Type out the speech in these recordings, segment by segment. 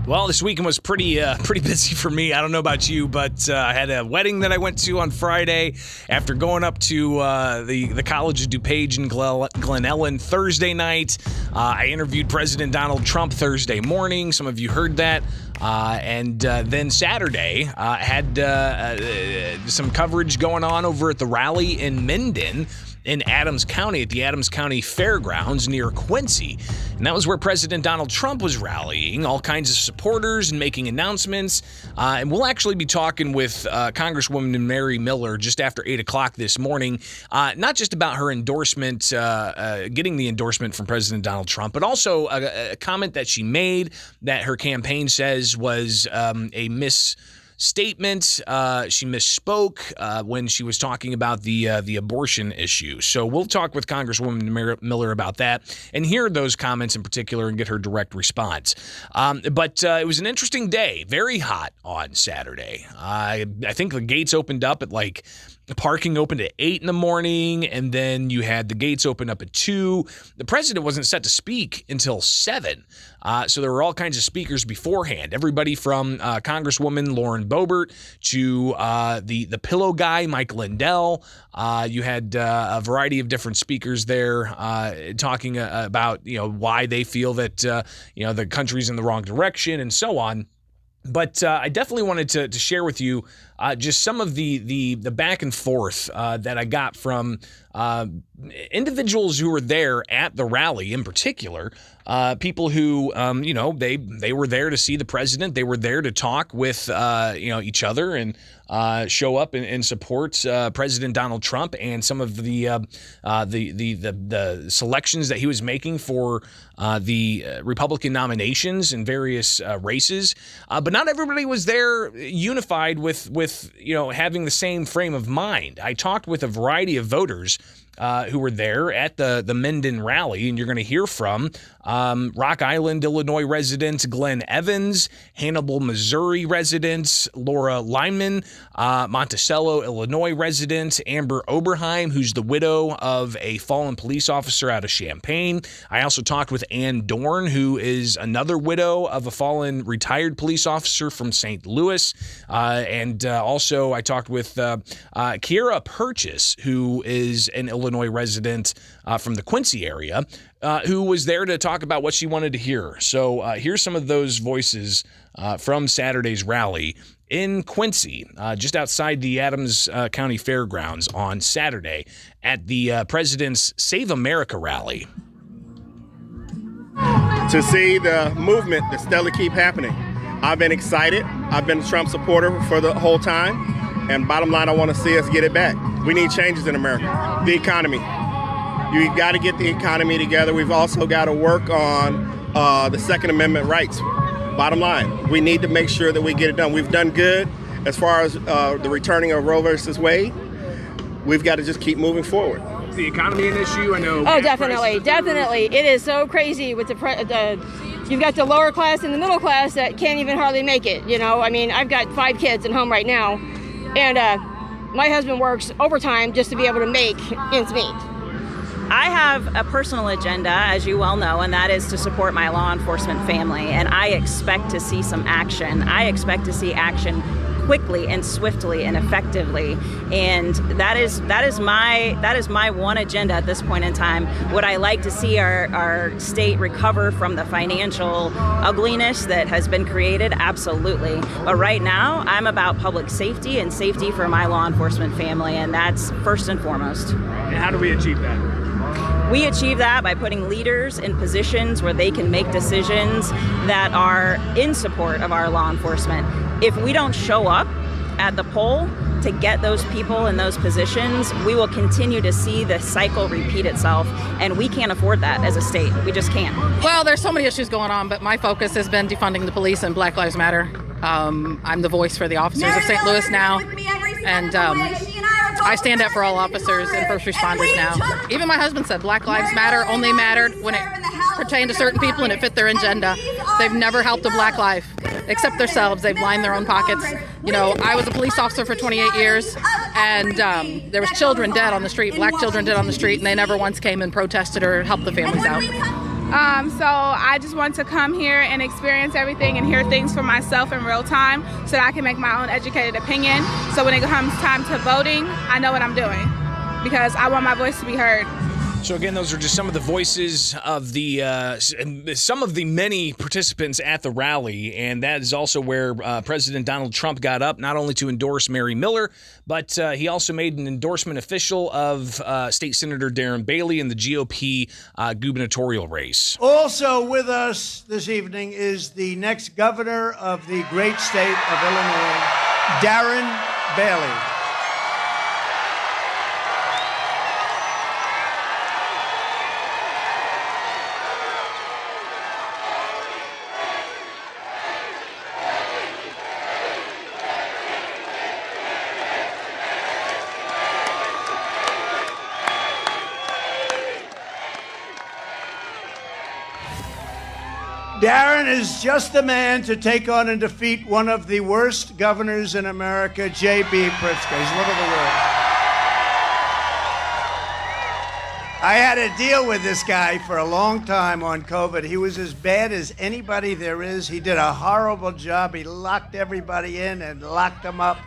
Well, this weekend was pretty busy for me. I don't know about you, but I had a wedding that I went to on Friday. After going up to the College of DuPage in Glen Ellen Thursday night, I interviewed President Donald Trump Thursday morning. Some of you heard that. And then Saturday, I had some coverage going on over at the rally in Mendon in Adams County at the Adams County Fairgrounds near Quincy. And that was where President Donald Trump was rallying, all kinds of supporters and making announcements. And we'll actually be talking with Congresswoman Mary Miller just after 8 o'clock this morning, not just about her endorsement, getting the endorsement from President Donald Trump, but also a comment that she made that her campaign says was a misstatement. She misspoke when she was talking about the abortion issue. So we'll talk with Congresswoman Miller about that and hear those comments in particular and get her direct response. But it was an interesting day, very hot on Saturday. I think the gates opened up at the parking opened at 8 in the morning, and then you had the gates open up at 2. The president wasn't set to speak until 7. So there were all kinds of speakers beforehand. Everybody from Congresswoman Lauren Boebert to the pillow guy, Mike Lindell. You had a variety of different speakers there talking about, why they feel that, the country's in the wrong direction and so on. But I definitely wanted to share with you just some of the back and forth that I got from individuals who were there at the rally in particular. People who, they were there to see the president. They were there to talk with, each other and show up and support President Donald Trump and some of the selections that he was making for the Republican nominations in various races. But not everybody was there unified with having the same frame of mind. I talked with a variety of voters who were there at the Mendon rally, and you're going to hear from Rock Island, Illinois resident Glenn Evans, Hannibal, Missouri resident Laura Lyman, Monticello, Illinois resident Amber Oberheim, who's the widow of a fallen police officer out of Champaign. I also talked with Ann Dorn, who is another widow of a fallen retired police officer from St. Louis. And also I talked with Kiera Purchase, who is an Illinois resident from the Quincy area, who was there to talk about what she wanted to hear. So here's some of those voices from Saturday's rally in Quincy, just outside the Adams County Fairgrounds on Saturday at the President's Save America rally. To see the movement that steadily keep happening. I've been excited. I've been a Trump supporter for the whole time. And bottom line, I want to see us get it back. We need changes in America. The economy. You've got to get the economy together. We've also got to work on the Second Amendment rights. Bottom line, we need to make sure that we get it done. We've done good as far as the returning of Roe versus Wade. We've got to just keep moving forward. Is the economy an issue? I know. Oh, definitely. It is so crazy with you've got the lower class and the middle class that can't even hardly make it. I've got 5 kids at home right now, and my husband works overtime just to be able to make ends meet. I have a personal agenda, as you well know, and that is to support my law enforcement family. And I expect to see some action. I expect to see action quickly and swiftly and effectively. And that is my one agenda at this point in time. Would I like to see our state recover from the financial ugliness that has been created? Absolutely. But right now, I'm about public safety and safety for my law enforcement family, and that's first and foremost. And how do we achieve that? We achieve that by putting leaders in positions where they can make decisions that are in support of our law enforcement. If we don't show up at the poll to get those people in those positions, we will continue to see the cycle repeat itself, and we can't afford that as a state. We just can't. Well, there's so many issues going on, but my focus has been defunding the police and Black Lives Matter. I'm the voice for the officers of St. Louis now, and I stand up for all officers and first responders now. Even my husband said Black Lives Matter only mattered when it pertained to certain people and it fit their agenda. They've never helped a black life except themselves. They've lined their own pockets. I was a police officer for 28 years, and there was children dead on the street, black children dead on the street, and they never once came and protested or helped the families out. So I just want to come here and experience everything and hear things for myself in real time so that I can make my own educated opinion. So when it comes time to voting, I know what I'm doing because I want my voice to be heard. So again, those are just some of the voices of the some of the many participants at the rally, and that is also where President Donald Trump got up, not only to endorse Mary Miller, but he also made an endorsement official of State Senator Darren Bailey in the GOP gubernatorial race. Also with us this evening is the next governor of the great state of Illinois, Darren Bailey. Darren is just the man to take on and defeat one of the worst governors in America, J.B. Pritzker. He's one of the worst. I had to deal with this guy for a long time on COVID. He was as bad as anybody there is. He did a horrible job. He locked everybody in and locked them up.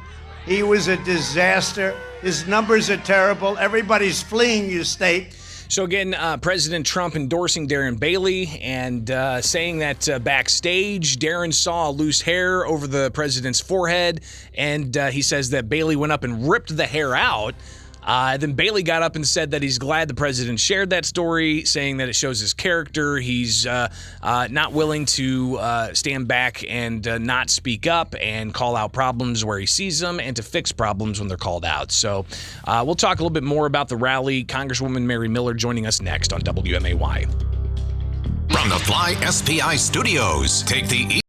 He was a disaster. His numbers are terrible. Everybody's fleeing your state. So again, President Trump endorsing Darren Bailey and saying that backstage, Darren saw loose hair over the president's forehead, and he says that Bailey went up and ripped the hair out. Then Bailey got up and said that he's glad the president shared that story, saying that it shows his character. He's not willing to stand back and not speak up and call out problems where he sees them and to fix problems when they're called out. So we'll talk a little bit more about the rally. Congresswoman Mary Miller joining us next on WMAY. From the Fly SPI studios, take the